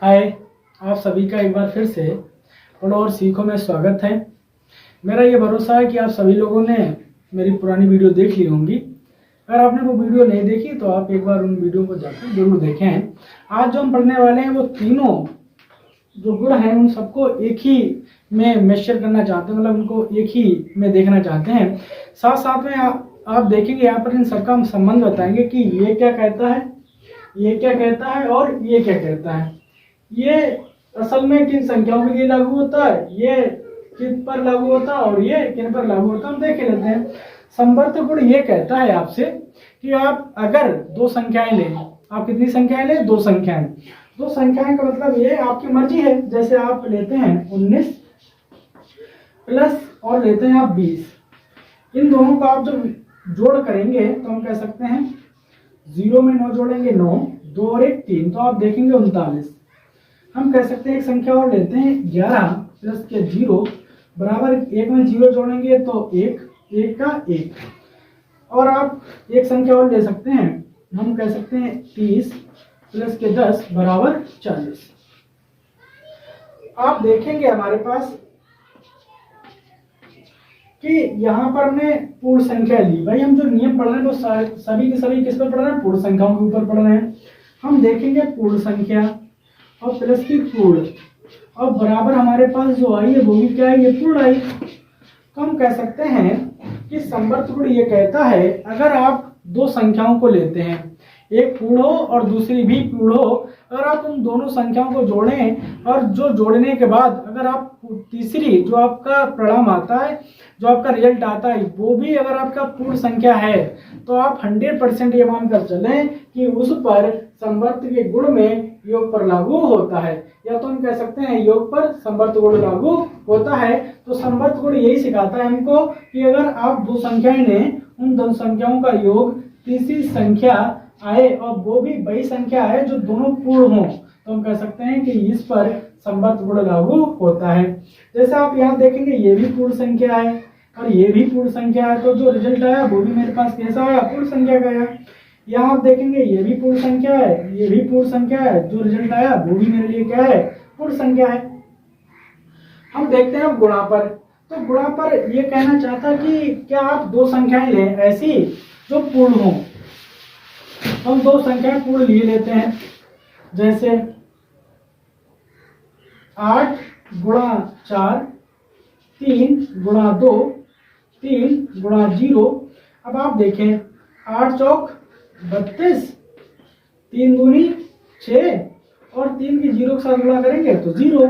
हाय, आप सभी का एक बार फिर से पढ़ो और सीखो में स्वागत है। मेरा ये भरोसा है कि आप सभी लोगों ने मेरी पुरानी वीडियो देख ली होंगी। अगर आपने वो वीडियो नहीं देखी तो आप एक बार उन वीडियो को जाकर जरूर देखें। आज जो हम पढ़ने वाले हैं वो तीनों जो गुण हैं उन सबको एक ही में मेजर करना चाहते हैं, मतलब उनको एक ही में देखना चाहते हैं। साथ साथ में आप देखेंगे यहाँ पर इन सबका हम संबंध बताएंगे कि ये क्या कहता है, ये क्या कहता है और ये क्या कहता है। ये असल में किन संख्याओं के लिए लागू होता है, ये किन पर लागू होता है और ये किन पर लागू होता है, हम देख लेते हैं। संवर्त गुण ये कहता है आपसे कि आप अगर दो संख्याएं लें, आप कितनी संख्याएं लें? दो संख्याएं। दो संख्याएं का मतलब ये आपकी मर्जी है, जैसे आप लेते हैं 19 प्लस और लेते हैं आप 20। इन दोनों का आप जब जोड़ करेंगे तो हम कह सकते हैं 0 में 9 जोड़ेंगे 9, 2 और 1 3, तो आप देखेंगे 39। हम कह सकते हैं एक संख्या और लेते हैं 11 प्लस के 0 बराबर 1 में 0 जोड़ेंगे तो 1, 1 का 1। और आप एक संख्या और ले सकते हैं, हम कह सकते हैं 30 प्लस के 10 बराबर 40। आप देखेंगे हमारे पास कि यहाँ पर हमने पूर्ण संख्या ली। भाई हम जो नियम पढ़ रहे हैं वो सभी के सभी किस पर पढ़ रहे हैं? पूर्ण संख्याओं के ऊपर पढ़ रहे हैं। हम देखेंगे पूर्ण संख्या और प्लस की पूर्ण और बराबर हमारे पास जो आई है वो भी क्या है? ये पूर्ण आई। तो हम कह सकते हैं कि संवर्त गुण ये कहता है अगर आप दो संख्याओं को लेते हैं, एक पूर्ण हो और दूसरी भी पूर्ण हो, अगर आप उन दोनों संख्याओं को जोड़ें और जो जोड़ने के बाद अगर आप तीसरी जो आपका परिणाम आता है, जो आपका रिजल्ट आता है वो भी अगर आपका पूर्ण संख्या है तो आप 100% ये मानकर चलें कि उस पर संवर्त के गुण में योग पर लागू होता है, या तो हम कह सकते हैं योग पर संवर्त गुण लागू होता है। तो संवर्त गुण यही सिखाता है हमको कि अगर आप दो संख्याएं लें, उन दो संख्याओं का योग तीसरी संख्या आए और वो भी वही संख्या है जो दोनों पूर्ण हो, तो हम कह सकते हैं कि इस पर संवर्त गुण लागू होता है। जैसे आप यहाँ देखेंगे ये भी पूर्ण संख्या है और ये भी पूर्ण संख्या है, तो जो रिजल्ट आया वो भी मेरे पास कैसा आया? पूर्ण संख्या का आया। यहाँ आप देखेंगे ये भी पूर्ण संख्या है, ये भी पूर्ण संख्या है, जो रिजल्ट आया वो भी मेरे लिए क्या है? पूर्ण संख्या है। हम देखते हैं अब गुणा पर। तो गुणा पर ये कहना चाहता कि क्या आप दो संख्याएं लें ऐसी जो पूर्ण हो। हम दो संख्याएं पूर्ण लिए लेते हैं, जैसे 8 गुणा 4, 3 गुणा 2, 3 गुणा 0। अब आप देखें 8 चौक 32, 3 दूनी 6 और 3 की 0 के साथ गुणा करेंगे तो 0।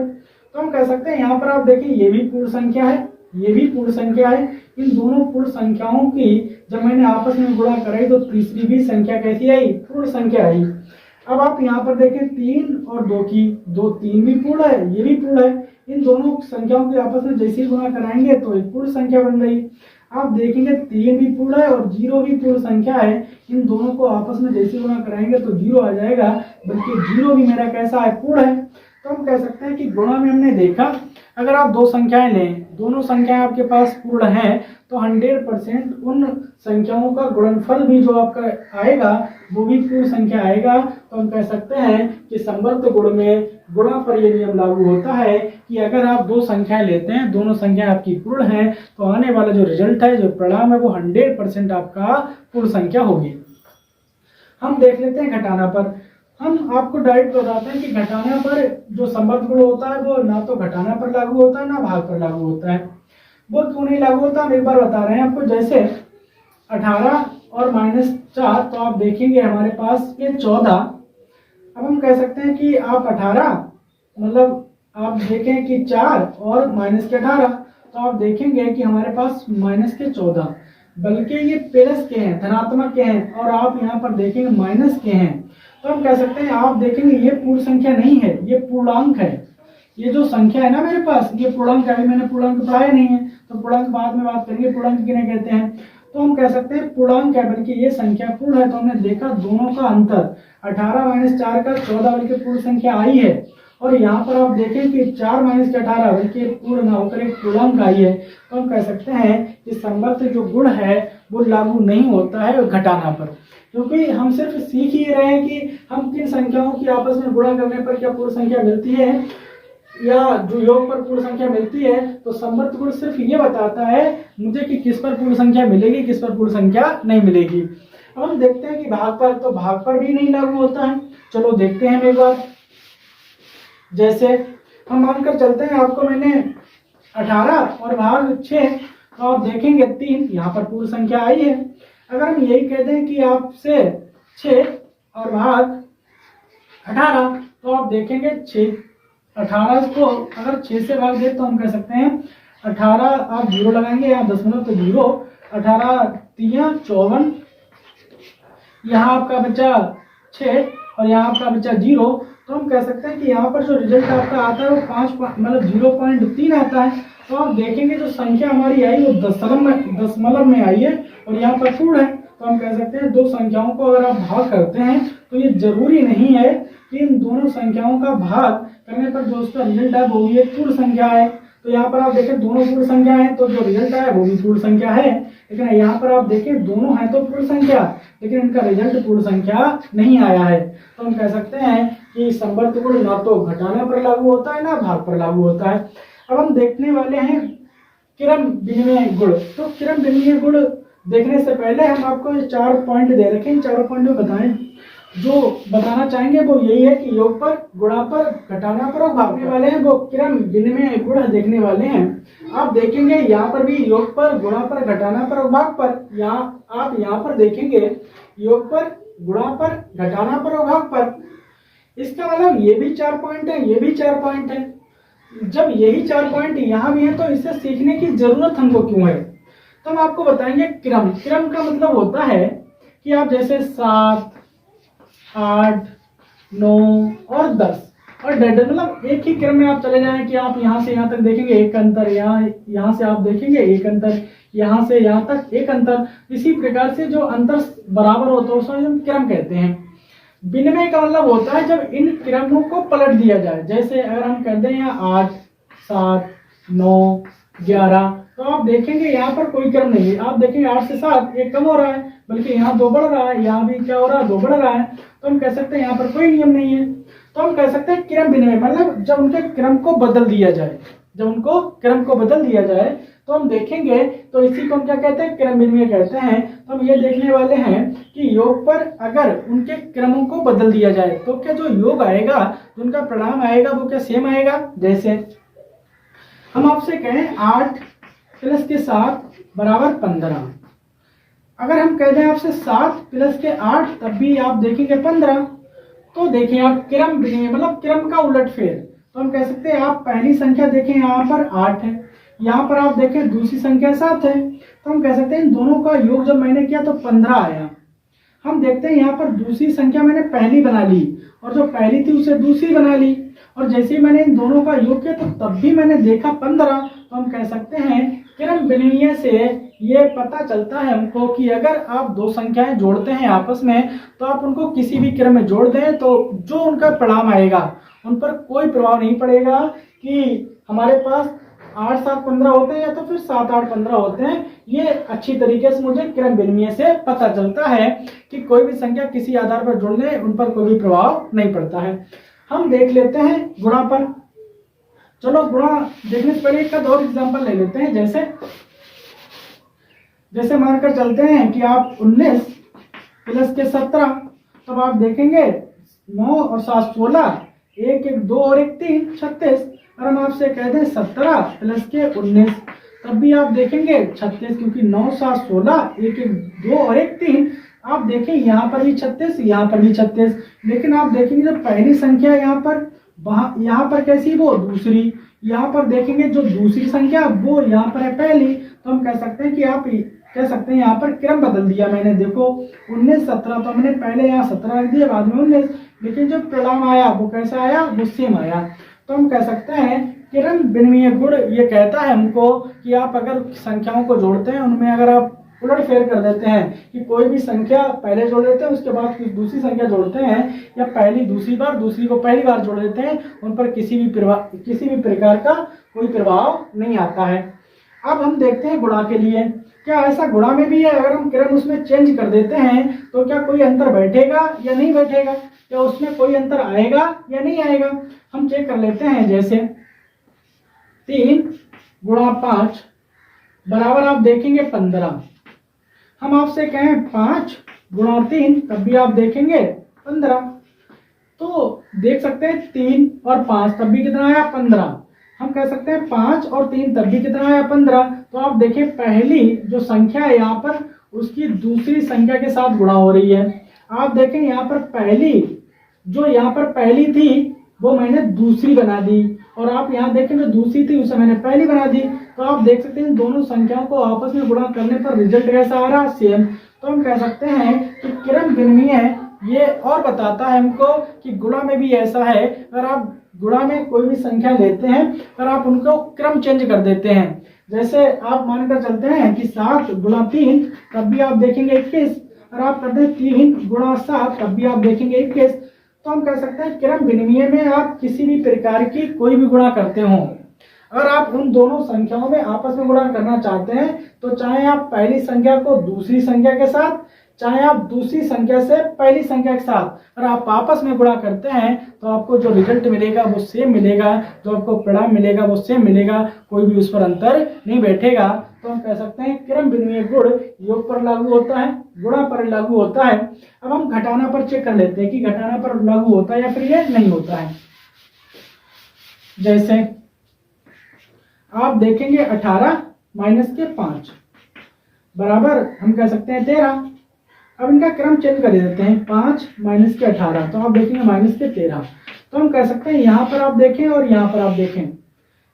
तो हम कह सकते हैं यहाँ पर आप देखें ये भी पूर्ण संख्या है, ये भी पूर्ण संख्या है। इन दोनों पूर्ण संख्याओं की जब मैंने आपस में गुणा कराई तो तीसरी भी संख्या कैसी आई? पूर्ण संख्या आई। अब आप यहाँ पर देखें 3 और 2 की 2, 3 भी पूर्ण है, ये भी पूर्ण है। इन दोनों संख्याओं के आपस में जैसे ही गुणा कराएंगे तो एक पूर्ण संख्या बन रही। आप देखेंगे 3 भी पूर्ण है और 0 भी पूर्ण संख्या है। इन दोनों को आपस में जैसे गुणा कराएंगे तो 0 आ जाएगा, बल्कि 0 भी मेरा कैसा है? पूर्ण है। तो हम कह सकते हैं कि गुणा में हमने देखा अगर आप दो संख्याएं लें, दोनों संख्याएं आपके पास पूर्ण हैं तो 100% उन संख्याओं का गुणनफल भी जो आपका आएगा वो भी पूर्ण संख्या आएगा। तो हम कह सकते हैं कि संवर्त गुण में गुणा पर यह नियम लागू होता है कि अगर आप दो संख्याएं लेते हैं, दोनों संख्याएं आपकी पूर्ण हैं, तो आने वाला जो रिजल्ट है, जो परिणाम है, वो 100% आपका पूर्ण संख्या होगी। हम देख लेते हैं घटाना पर। हम आपको डायरेक्ट बताते हैं कि घटाना पर जो संवर्त गुण होता है वो ना तो घटाना पर लागू होता है ना भाग पर लागू होता है। वो क्यों नहीं लागू होता हम एक बार बता रहे हैं आपको। जैसे 18 और -4, तो आप देखेंगे हमारे पास ये 14। अब हम कह सकते हैं कि आप 18 मतलब आप देखें कि 4 और -18, तो आप देखेंगे कि हमारे पास -14, बल्कि ये प्लस के हैं, धनात्मक के हैं, और आप यहाँ पर देखेंगे माइनस के हैं। तो हम कह सकते हैं आप देखेंगे ये पूर्ण संख्या नहीं है, ये पूर्णांक है। ये जो संख्या है ना मेरे पास, ये पूर्णांक है। मैंने पूर्णांक पढ़ाया नहीं है तो पूर्णांक बाद में बात करेंगे, पूर्णांक किन्हें कहते हैं। तो हम कह सकते हैं पूर्णांक है, बल्कि ये संख्या पूर्ण है। तो हमने देखा दोनों का अंतर 18 - 4 का 14, बल्कि पूर्ण संख्या आई है। और यहाँ पर आप देखें कि 4 माइनस के 18 बल्कि पूर्ण ना होकर एक पूर्णांक आई है, तो हम कह सकते हैं कि समवर्त जो गुण है वो लागू नहीं होता है घटाना पर, क्योंकि हम सिर्फ सीख ही रहे हैं कि हम किन संख्याओं की आपस में गुणा करने पर क्या पूर्ण संख्या मिलती है या जो योग पर पूर्ण संख्या मिलती है। तो समवर्त गुण सिर्फ ये बताता है मुझे कि किस पर पूर्ण संख्या मिलेगी, किस पर पूर्ण संख्या नहीं मिलेगी। अब हम देखते हैं कि भाग पर, तो भाग पर भी नहीं लागू होता है। चलो देखते हैं एक बार। जैसे हम मानकर चलते हैं आपको मैंने 18 और भाग 6, तो आप देखेंगे 3, यहाँ पर पूर्ण संख्या आई है। अगर हम यही कह दें कि आपसे 6 और भाग 18, तो आप देखेंगे 18 को अगर 6 से भाग दे तो हम कह सकते हैं 18, आप 0 लगाएंगे यहाँ दशमलव तो 0, 18 3 54, यहाँ आपका बचा 6 और यहाँ आपका बचा 0। तो हम कह सकते हैं कि यहाँ पर जो रिजल्ट आपका आता है वो 5 मतलब 0.3 आता है। तो आप देखेंगे जो संख्या हमारी आई वो दशमलव में आई है और यहाँ पर पूर्ण है। तो हम कह सकते हैं दो संख्याओं को अगर आप भाग करते हैं तो ये जरूरी नहीं है कि इन दोनों संख्याओं का भाग करने पर जो उसका रिजल्ट है वो भी एक पूर्ण संख्या है। तो यहाँ पर आप देखें दोनों पूर्ण संख्या है तो जो रिजल्ट है वो भी पूर्ण संख्या है, लेकिन यहाँ पर आप देखें दोनों है तो पूर्ण संख्या, लेकिन इनका रिजल्ट पूर्ण संख्या नहीं आया है। तो हम कह सकते हैं कि समवर्त गुण ना तो घटाने पर लागू होता है ना भाग पर लागू होता है। अब हम देखने वाले हैं क्रम विनिमय गुण। तो क्रम विनिमय गुण देखने से पहले हम आपको ये 4 पॉइंट दे रखे हैं, 4 पॉइंट में बताएं जो बताना चाहेंगे वो यही है कि योग पर, गुणा पर, घटाना पर और भागने वाले हैं वो क्रम विनिमय गुण देखने वाले हैं। आप देखेंगे यहाँ पर भी योग पर, गुणा पर, घटाना पर और भाग पर। आप यहाँ पर देखेंगे योग पर, गुणा पर, घटाना पर और भाग पर। इसका मतलब ये भी 4 पॉइंट है, ये भी 4 पॉइंट है। जब यही 4 पॉइंट यहाँ भी है तो इसे सीखने की जरूरत हमको क्यों है? तो हम आपको बताएंगे क्रम। क्रम का मतलब होता है कि आप जैसे 7, 8, 9 और 10 और डेढ़ मतलब एक ही क्रम में आप चले जाएं कि आप यहाँ से यहाँ तक देखेंगे एक अंतर, यहाँ से आप देखेंगे एक अंतर, यहाँ से यहाँ तक एक अंतर। इसी प्रकार से जो अंतर बराबर होता है उसको हम क्रम कहते हैं। विनिमय का मतलब होता है जब इन क्रमों को पलट दिया जाए। जैसे अगर हम कहते हैं यहाँ 8, 7, 9, 11, तो आप देखेंगे यहाँ पर कोई क्रम नहीं है। आप देखेंगे 8 से 7 एक कम हो रहा है, बल्कि यहाँ 2 बढ़ रहा है, यहाँ भी क्या हो रहा है 2 बढ़ रहा है। तो हम कह सकते हैं यहाँ पर कोई नियम नहीं है। तो हम कह सकते हैं क्रम विनिमय मतलब जब उनके क्रम को बदल दिया जाए, जब उनको क्रम को बदल दिया जाए तो हम देखेंगे तो इसी को हम क्या कहते हैं, क्रम विनिमय कहते हैं। तो हम ये देखने वाले हैं कि योग पर अगर उनके क्रमों को बदल दिया जाए तो क्या जो योग आएगा, जो उनका परिणाम आएगा वो क्या सेम आएगा। जैसे हम आपसे कहें 8 प्लस के 7 बराबर 15, अगर हम कह दें आपसे 7 प्लस के 8 तब भी आप देखेंगे 15, तो देखें आप क्रम विनिमय मतलब क्रम का उलटफेर। तो हम कह सकते हैं आप पहली संख्या देखें यहाँ पर 8 है, यहाँ पर आप देखें दूसरी संख्या 7 है, तो हम कह सकते हैं इन दोनों का योग जब मैंने किया तो 15 आया। हम देखते हैं यहाँ पर दूसरी संख्या मैंने पहली बना ली और जो पहली थी उसे दूसरी बना ली, और जैसे ही मैंने इन दोनों का योग किया तो तब भी मैंने देखा 15। तो हम कह सकते हैं क्रम विनिमय से ये पता चलता है हमको कि अगर आप दो संख्याएं जोड़ते हैं आपस में तो आप उनको किसी भी क्रम में जोड़ दें तो जो उनका परिणाम आएगा उन पर कोई प्रभाव नहीं पड़ेगा कि हमारे पास 8, 7, 15 होते हैं या तो फिर 7, 8, 15 होते हैं। ये अच्छी तरीके से मुझे क्रम विनिमय से पता चलता है कि कोई भी संख्या किसी आधार पर जोड़ने उन पर कोई भी प्रभाव नहीं पड़ता है। हम देख लेते हैं गुणा पर। चलो गुणा देखने से पहले एक और एग्जांपल ले लेते हैं। जैसे मानकर चलते हैं कि आप 19 प्लस के 17, तब आप देखेंगे 9 और 7 16, 1 1 2 और 1 3 36। और हम आपसे कह दें 17 प्लस के 19, तब भी आप देखेंगे 36, क्योंकि 9 7 16, 1 1 2 और 1 3। आप देखें यहाँ पर भी 36, यहाँ पर भी 36, लेकिन आप देखेंगे जो पहली संख्या यहाँ पर कैसी वो दूसरी, यहाँ पर देखेंगे जो दूसरी संख्या वो यहाँ पर है पहली। तो हम कह सकते हैं कि आप कह सकते हैं यहाँ पर क्रम बदल दिया मैंने। देखो 19 17, तो हमने पहले यहाँ 17 रख दिया बाद में 19, लेकिन जो परिणाम आया वो कैसा आया, वो सेम आया। तो हम कह सकते हैं क्रम विनिमय गुण ये कहता है हमको कि आप अगर संख्याओं को जोड़ते हैं उनमें अगर आप उलट फेर कर देते हैं कि कोई भी संख्या पहले जोड़ देते हैं, उसके बाद कुछ दूसरी संख्या जोड़ते हैं, या पहली दूसरी बार, दूसरी को पहली बार जोड़ देते हैं, उन पर किसी भी प्रकार का कोई प्रभाव नहीं आता है। अब हम देखते हैं गुणा के लिए, क्या ऐसा गुणा में भी है, अगर हम क्रम उसमें चेंज कर देते हैं तो क्या कोई अंतर बैठेगा या नहीं बैठेगा, क्या उसमें कोई अंतर आएगा या नहीं आएगा। हम चेक कर लेते हैं, जैसे 3 गुणा 5 बराबर आप देखेंगे 15। हम आपसे कहें 5 गुणा 3, तब भी आप देखेंगे 15। तो देख सकते हैं 3 और 5 तब भी कितना आया 15। हम कह सकते हैं 5 और 3 तब भी कितना आया 15। तो आप देखिए पहली जो संख्या है यहाँ पर उसकी दूसरी संख्या के साथ गुणा हो रही है। आप देखें यहाँ पर पहली जो यहाँ पर पहली थी वो मैंने दूसरी बना दी, और आप यहाँ देखें जो दूसरी थी उसे मैंने पहली बना दी। तो आप देख सकते हैं इन दोनों संख्याओं को आपस में गुणा करने पर रिजल्ट कैसा आ रहा है, सेम। तो हम कह सकते हैं कि क्रम विनिमय ये और बताता है हमको कि गुणा में भी ऐसा है। अगर आप गुणा में कोई भी संख्या लेते हैं और आप उनको क्रम चेंज कर देते हैं, जैसे आप मानकर चलते हैं कि 7 गुणा 3 तब भी आप देखेंगे 21, और आप करते हैं 3 गुणा 7 तब भी आप देखेंगे 21। तो हम कह सकते हैं क्रम विनिमय में आप किसी भी प्रकार की कोई भी गुणा करते हो, अगर आप उन दोनों संख्याओं में आपस में गुणा करना चाहते हैं तो चाहे आप पहली संख्या को दूसरी संख्या के साथ, चाहे आप दूसरी संख्या से पहली संख्या के साथ, अगर आप आपस में गुणा करते हैं तो आपको जो रिजल्ट मिलेगा वो सेम मिलेगा, जो आपको परिणाम मिलेगा वो सेम मिलेगा, कोई भी उस पर अंतर नहीं बैठेगा। तो हम कह सकते हैं क्रम विनिमय गुण योग पर लागू होता है, गुणा पर लागू होता है। अब हम घटाना पर चेक कर लेते हैं कि घटाना पर लागू होता है या फिर ये नहीं होता है। जैसे आप देखेंगे 18 माइनस के 5 बराबर हम कह सकते हैं 13। अब इनका क्रम चेंज कर देते हैं, 5 माइनस के 18 तो आप देखेंगे माइनस के 13। तो हम कह सकते हैं यहाँ पर आप देखें और यहाँ पर आप देखें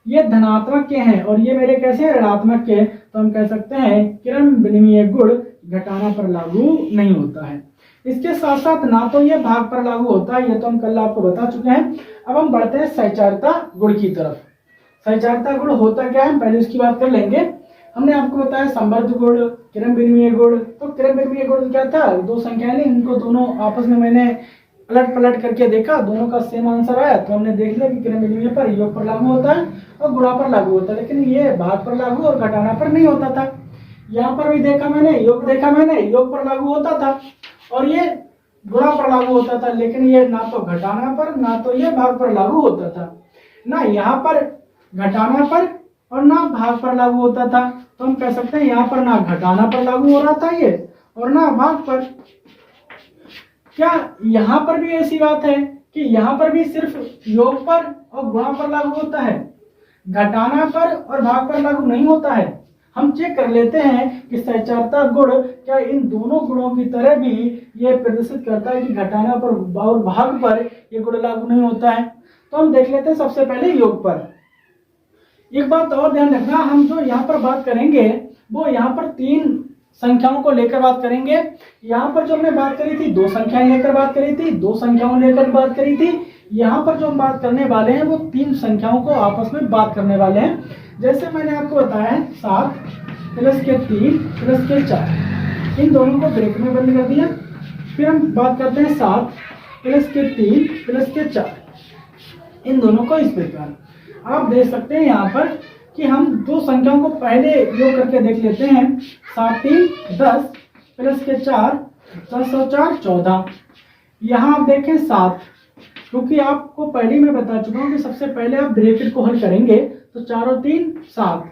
ये धनात्मक के हैं और ये मेरे कैसे हैं ऋणात्मक के। तो हम कह सकते हैं क्रम विनिमय गुण घटाना पर लागू नहीं होता है। इसके साथ साथ ना तो ये भाग पर लागू होता है, ये तो हम कल आपको बता चुके हैं। अब हम बढ़ते हैं सहचारिता गुण की तरफ। सहचारिता गुण होता क्या है पहले उसकी बात कर लेंगे। हमने आपको बताया संबंध गुण, क्रम विनिमय गुण। तो क्रम विनिमय गुण क्या था, दो संख्याएं ली, इनको दोनों आपस में मैंने अलट पलट करके देखा, दोनों का सेम आंसर आया तो हमने देख लिया कि क्रम विनिमय पर योग पर लागू होता है और गुणा पर लागू होता है, लेकिन ये भाग पर लागू और घटाना पर नहीं होता था। यहाँ पर भी देखा मैंने, योग देखा मैंने, योग पर लागू होता था और ये गुणा पर लागू होता था, लेकिन ये ना तो घटाना पर ना तो ये भाग पर लागू होता था। ना यहाँ पर घटाना पर और ना भाग पर लागू होता था। तो हम कह सकते हैं यहाँ पर ना घटाना पर लागू हो रहा था ये और ना भाग पर। क्या यहाँ पर भी ऐसी बात है कि यहाँ पर भी सिर्फ योग पर और गुणा पर लागू होता है, घटाना पर और भाग पर लागू नहीं होता है? हम चेक कर लेते हैं कि सहचारिता गुण क्या इन दोनों गुणों की तरह भी ये प्रदर्शित करता है कि घटाना पर और भाग पर ये गुण लागू नहीं होता है। तो हम देख लेते हैं सबसे पहले योग पर। एक बात और ध्यान रखना, हम जो यहाँ पर बात करेंगे वो यहाँ पर तीन संख्याओं को लेकर बात करेंगे। यहाँ पर जो हमने बात करी थी दो संख्याएं लेकर बात करी थी, दो संख्याओं लेकर बात करी थी। यहाँ पर जो हम बात करने वाले हैं वो तीन संख्याओं को आपस में बात करने वाले हैं। जैसे मैंने आपको बताया है 7 प्लस के 3 प्लस के 4, इन दोनों को ब्रेक में बंद कर दिया। फिर हम बात करते हैं 7 प्लस के 3 प्लस के 4, इन दोनों को इस प्रकार आप देख सकते हैं यहाँ पर कि हम दो संख्याओं को पहले योग करके देख लेते हैं। 7 3 10 प्लस के 4 10 और 4 14। यहाँ आप देखें 7, क्योंकि आपको पहले मैं बता चुका हूँ कि सबसे पहले आप ब्रैकेट को हल करेंगे तो 4 और 3 7,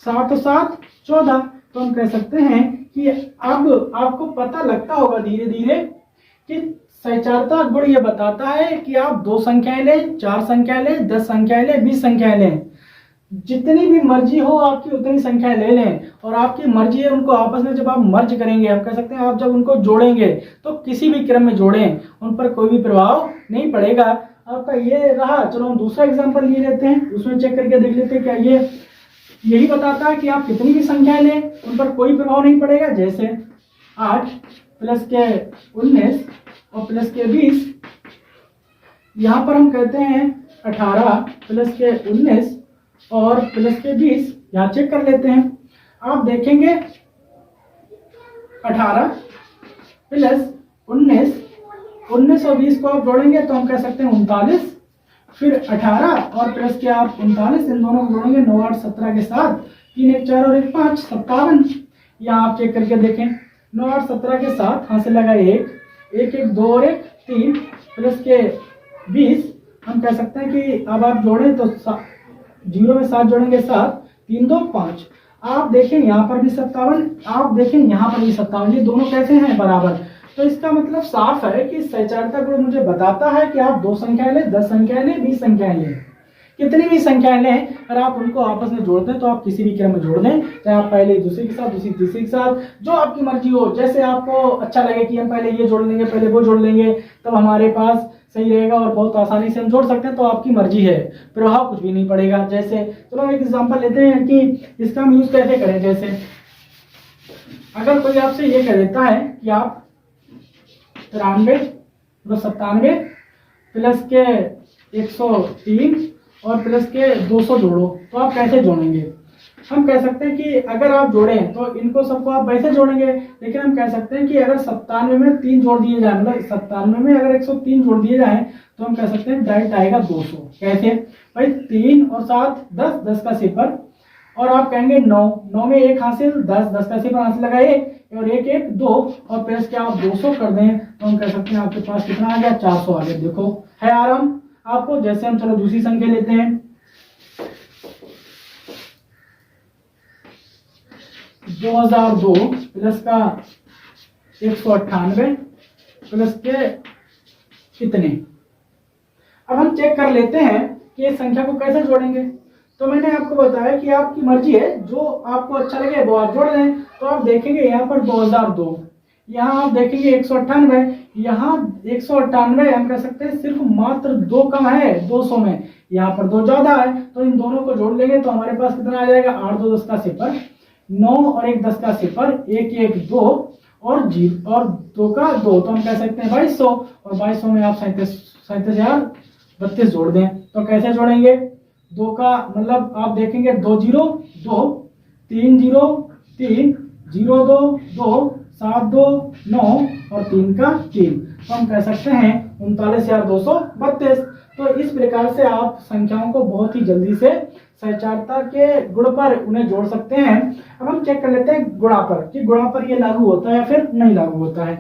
7 और 7 14। तो हम कह सकते हैं कि अब आपको पता लगता होगा धीरे धीरे कि सहचारिता गुण ये बताता है कि आप दो संख्याएं लें, 4 संख्याएं लें, 10 संख्याएं लें, 20 संख्याएं लें, जितनी भी मर्जी हो आपकी उतनी संख्याएं ले लें और आपकी मर्जी है उनको आपस में जब आप मर्ज करेंगे, हम कह सकते हैं आप जब उनको जोड़ेंगे तो किसी भी क्रम में जोड़ें उन पर कोई भी प्रभाव नहीं पड़ेगा। आपका ये रहा। चलो हम दूसरा एग्जांपल ले लेते हैं, उसमें चेक करके देख लेते हैं क्या ये यही बताता है कि आप कितनी भी संख्याएं लें उन पर कोई प्रभाव नहीं पड़ेगा। जैसे 8 प्लस के 19 और प्लस के 20, यहाँ पर हम कहते हैं 18 प्लस के 19 और प्लस के 20, यहाँ चेक कर लेते हैं। आप देखेंगे 18 प्लस 19, 19 और 20 को आप जोड़ेंगे तो हम कह सकते हैं 39, फिर 18 और प्लस के आप 39, इन दोनों को जोड़ेंगे 9 8 17 के साथ, 3 1 4 और 1 5, 57। यहाँ आप चेक करके देखें, 9 8 17 के साथ हाथ से लगा 1 1 1 2 और 1 3 प्लस के 20, हम कह सकते हैं कि अब आप जोड़ें तो 0 में 7 जोड़ेंगे 7, 3 2 5। आप देखें यहाँ पर भी 57, आप देखें यहाँ पर भी 57, ये दोनों कैसे हैं बराबर। तो इसका मतलब साफ है कि सहचारिता गुण मुझे बताता है कि आप 2 संख्याएं लें, 10 संख्याएं लें, 20 संख्याएं लें, कितनी भी संख्याएं लें, अगर आप उनको आपस में जोड़ते हैं तो आप किसी भी क्रम में जोड़ दें, चाहे आप पहले दूसरे के साथ, दूसरी तीसरे के साथ, जो आपकी मर्जी हो, जैसे आपको अच्छा लगे कि हम पहले ये जोड़ लेंगे, पहले वो जोड़ लेंगे, तब हमारे पास सही रहेगा और बहुत आसानी से हम जोड़ सकते हैं, तो आपकी मर्जी है, प्रभाव कुछ भी नहीं पड़ेगा। जैसे चलो हम एक एग्जांपल लेते हैं कि इसका हम यूज कैसे करें। जैसे अगर कोई आपसे ये कह देता है कि आप 93 प्लस 97 प्लस के 103 और प्लस के 200 जोड़ो, तो आप कैसे जोड़ेंगे। हम कह सकते हैं कि अगर आप जोड़ें तो इनको सबको आप वैसे जोड़ेंगे, लेकिन हम कह सकते हैं कि अगर 97 में 3 जोड़ दिए जाए, मतलब 97 में अगर 103 जोड़ दिए जाए तो हम कह सकते हैं डायरेक्ट आएगा 200। कैसे भाई, 3 और 7 10, 10 का सिफर, और आप कहेंगे 9, 9 में 1 हासिल, 10, 10 का सिफर हासिल लगाए और 1 1 2 और प्लस के आप 200 कर दें तो हम कह सकते हैं आपके पास कितना आ गया, 400 आ गया। देखो है आराम आपको। जैसे हम चलो दूसरी संख्या लेते हैं, 2002 प्लस का 198 प्लस के कितने। अब हम चेक कर लेते हैं कि इस संख्या को कैसे जोड़ेंगे। तो मैंने आपको बताया कि आपकी मर्जी है, जो आपको अच्छा लगे वो आप जोड़ दें। तो आप देखेंगे यहाँ पर 2002, यहाँ आप देखेंगे 198, यहाँ 198 हम कह सकते हैं सिर्फ मात्र 2 कम है 200 में, यहाँ पर 2 ज्यादा है, तो इन दोनों को जोड़ लेंगे तो हमारे पास कितना आ जाएगा, 8 2 10 का सिफर, 9 और 1 10 का सिफर, 1 1 2 और 0 और 2 का 2, तो हम कह सकते हैं 2200, और 2200 में आप 37,32 जोड़ दें। तो कैसे जोड़ेंगे, 2 का मतलब आप देखेंगे 2 0 2 3 0 3 0 2 2 7 2 9 और 3 का 3, तो हम कह सकते हैं 39,232। तो इस प्रकार से आप संख्याओं को बहुत ही जल्दी से सहचारिता के गुण पर उन्हें जोड़ सकते हैं। अब हम चेक कर लेते हैं गुणा पर कि गुणा पर ये लागू होता है या फिर नहीं लागू होता है।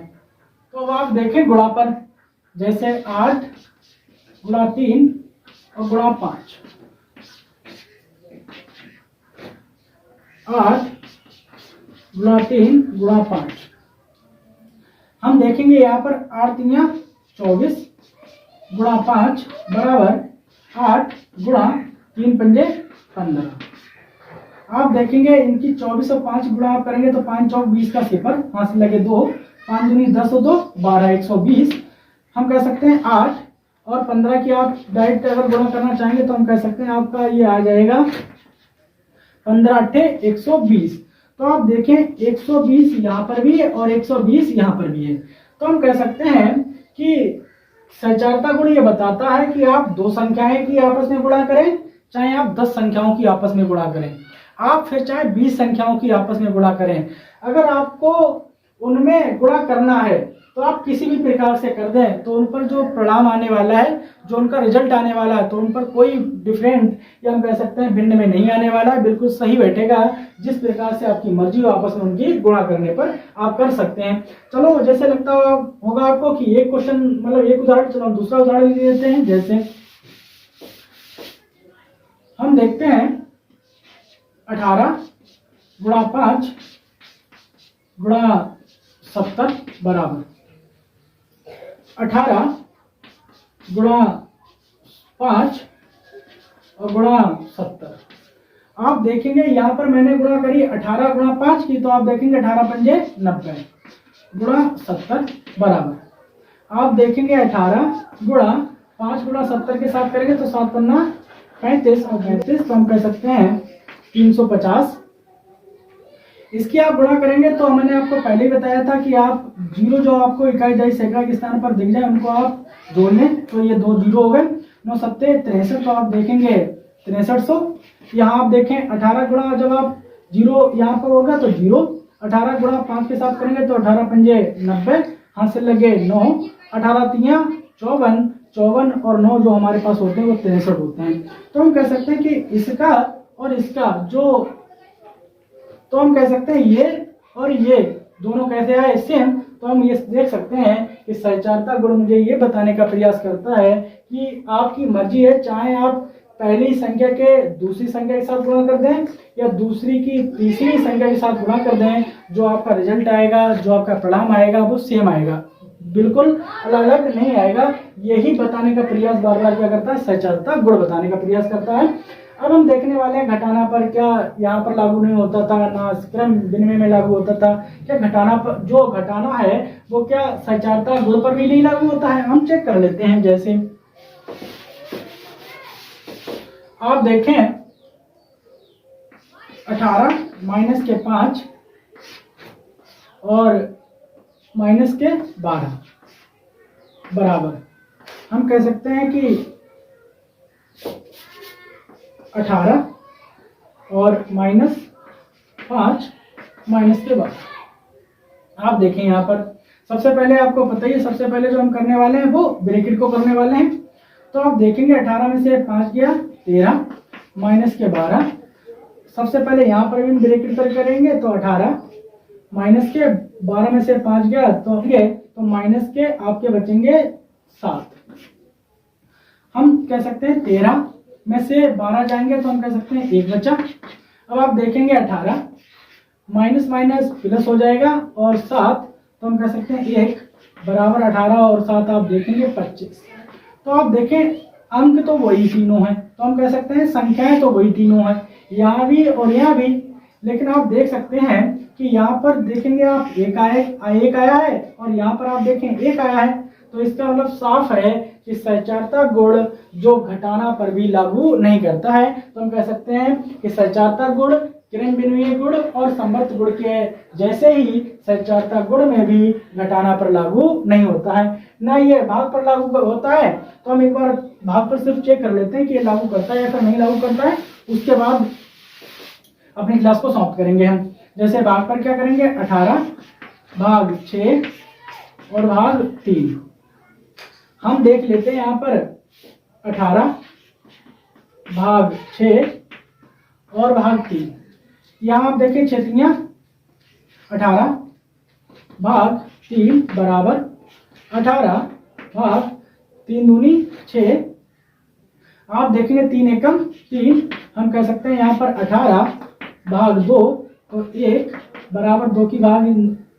तो अब आप देखें गुणा पर, जैसे 8 गुणा 3 और गुणा 5, 8 गुणा 3 गुणा 5, हम देखेंगे यहाँ पर 8 3 24 गुणा 5 बराबर 8 गुणा 3 पंजे 15। आप देखेंगे इनकी 24 और 5 गुणा आप करेंगे तो 5 चौक 20 का सिफर, हाथ से लगे 2, 5 दूनी 10 और 2 12 120। हम कह सकते हैं 8 और 15 की आप डायरेक्ट अगर गुणा करना चाहेंगे तो हम कह सकते हैं आपका ये आ जाएगा 15 8 120। तो आप देखें 120 यहाँ पर भी है और 120 यहाँ पर भी है, तो हम कह सकते हैं कि सहचारिता गुण ये बताता है कि आप 2 संख्याएं की आपस में गुणा करें, चाहे आप 10 संख्याओं की आपस में गुणा करें, आप फिर चाहे 20 संख्याओं की आपस में गुणा करें, अगर आपको उनमें गुणा करना है तो आप किसी भी प्रकार से कर दें तो उन पर जो परिणाम आने वाला है, जो उनका रिजल्ट आने वाला है, तो उन पर कोई डिफरेंट या हम कह सकते हैं भिन्न में नहीं आने वाला है, बिल्कुल सही बैठेगा। जिस प्रकार से आपकी मर्जी हो आपस में उनकी गुणा करने पर आप कर सकते हैं। चलो जैसे लगता होगा आपको कि एक क्वेश्चन मतलब एक उदाहरण, चलो दूसरा उदाहरण ले लेते हैं। जैसे हम देखते हैं 18 गुणा 5 गुणा 70 बराबर 18 गुणा 5 और गुणा 70। आप देखेंगे यहाँ पर मैंने गुणा करी 18 गुणा 5 की, तो आप देखेंगे 18 पंजे 90 गुणा 70 बराबर आप देखेंगे 18 गुणा 5 गुणा 70 के साथ करेंगे तो 7 पन्ना 35 और 35, तो हम कह सकते हैं 350। इसकी आप गुणा करेंगे तो मैंने आपको पहले ही बताया था कि आप जीरो जो आपको इकाई दशमलव सैकड़ा के स्थान पर दिख जाए उनको आप जोड़ लें, तो ये 2 जीरो हो गए, 9 सत्ते 63, तो आप देखेंगे 6300। यहाँ आप देखें 18 गुणा जब आप जीरो यहाँ पर होगा तो जीरो 18 गुणा 5 के साथ करेंगे तो 18 पंजे 90, हाथ से लगे 9, 18 तियां 54, 54 और 9 जो हमारे पास होते हैं वो 63 होते हैं। तो हम कह सकते हैं कि इसका और इसका जो, तो हम कह सकते हैं ये और ये दोनों कैसे आए, सेम। तो हम ये देख सकते हैं कि सहचारता गुण मुझे ये बताने का प्रयास करता है कि आपकी मर्जी है, चाहे आप पहली संख्या के दूसरी संख्या के साथ गुणा कर दें या दूसरी की तीसरी संख्या के साथ गुणा कर दें, जो आपका रिजल्ट आएगा, जो आपका परिणाम आएगा वो सेम आएगा, बिल्कुल अलग अलग नहीं आएगा। यही बताने का प्रयास बार बार क्या करता है, सहचारता गुण बताने का प्रयास करता है। अब हम देखने वाले हैं घटाना पर क्या यहाँ पर लागू नहीं होता था, ना क्रम विनिमय में लागू होता था। क्या घटाना पर, जो घटाना है वो क्या सहचारता गुण पर भी नहीं लागू होता है? हम चेक कर लेते हैं। जैसे आप देखें 18 माइनस के 5 और माइनस के 12 बराबर, हम कह सकते हैं कि 18 और माइनस 5 माइनस के 12। आप देखें यहाँ पर सबसे पहले आपको पता ही है, सबसे पहले जो हम करने वाले हैं वो ब्रैकेट को करने वाले हैं। तो आप देखेंगे 18 में से 5 गया 13 माइनस के 12। सबसे पहले यहाँ पर भी ब्रैकेट पर करेंगे तो 18 माइनस के 12 में से 5 गया तो माइनस के आपके बचेंगे 7। हम कह सकते हैं 13 में से 12 जाएंगे तो हम कह सकते हैं 1 बचा। अब आप देखेंगे 18 माइनस माइनस प्लस हो जाएगा और 7, तो हम कह सकते हैं 1 बराबर 18 और 7 आप देखेंगे 25। तो आप देखें अंक तो वही तीनों हैं, तो हम कह सकते हैं संख्याएं तो वही तीनों हैं, यहाँ भी और यहाँ भी। लेकिन आप देख सकते हैं कि यहाँ पर देखेंगे आप एक आया है और यहाँ पर आप देखें 1 आया है। तो इसका मतलब साफ है कि सहचारता गुण जो घटाना पर भी लागू नहीं करता है। तो हम कह सकते हैं कि सहचारता गुण क्रम विनिमय गुण और समवर्त गुण के जैसे ही सहचारता गुण में भी घटाना पर लागू नहीं होता है, ना ये भाग पर लागू होता है। तो हम एक बार भाग पर सिर्फ चेक कर लेते हैं कि ये लागू करता है या फिर नहीं लागू करता है, उसके बाद अपनी क्लास को समाप्त करेंगे हम। जैसे भाग पर क्या करेंगे, 18 भाग 6 और भाग 3। हम देख लेते हैं यहाँ पर 18 भाग 6 और भाग 3। यहाँ आप देखें 6 तियां 18 भाग 3 बराबर 18 भाग 3 दूनी 6। आप देखेंगे 3 एकम 3, हम कह सकते हैं यहाँ पर 18 भाग 2 तो 1 बराबर 2 की भाग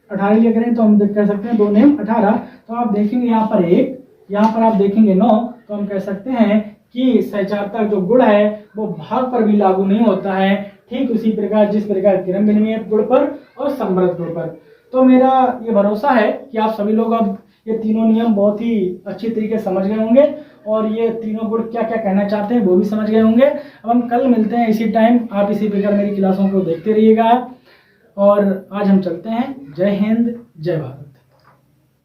18 लिया करें तो हम कह सकते हैं 2 नेम 18। तो आप देखेंगे यहाँ पर 1, यहाँ पर आप देखेंगे 9। तो हम कह सकते हैं कि सहचारता जो गुण है वो भाग पर भी लागू नहीं होता है, ठीक उसी प्रकार जिस प्रकार क्रम विनिमय गुण पर और समवर्त गुण पर। तो मेरा ये भरोसा है कि आप सभी लोग अब ये तीनों नियम बहुत ही अच्छी तरीके से समझ गए होंगे और ये तीनों गुण क्या क्या कहना चाहते हैं वो भी समझ गए होंगे। अब हम कल मिलते हैं इसी टाइम, आप इसी प्रकार मेरी क्लासों को देखते रहिएगा और आज हम चलते हैं। जय हिंद, जय भारत।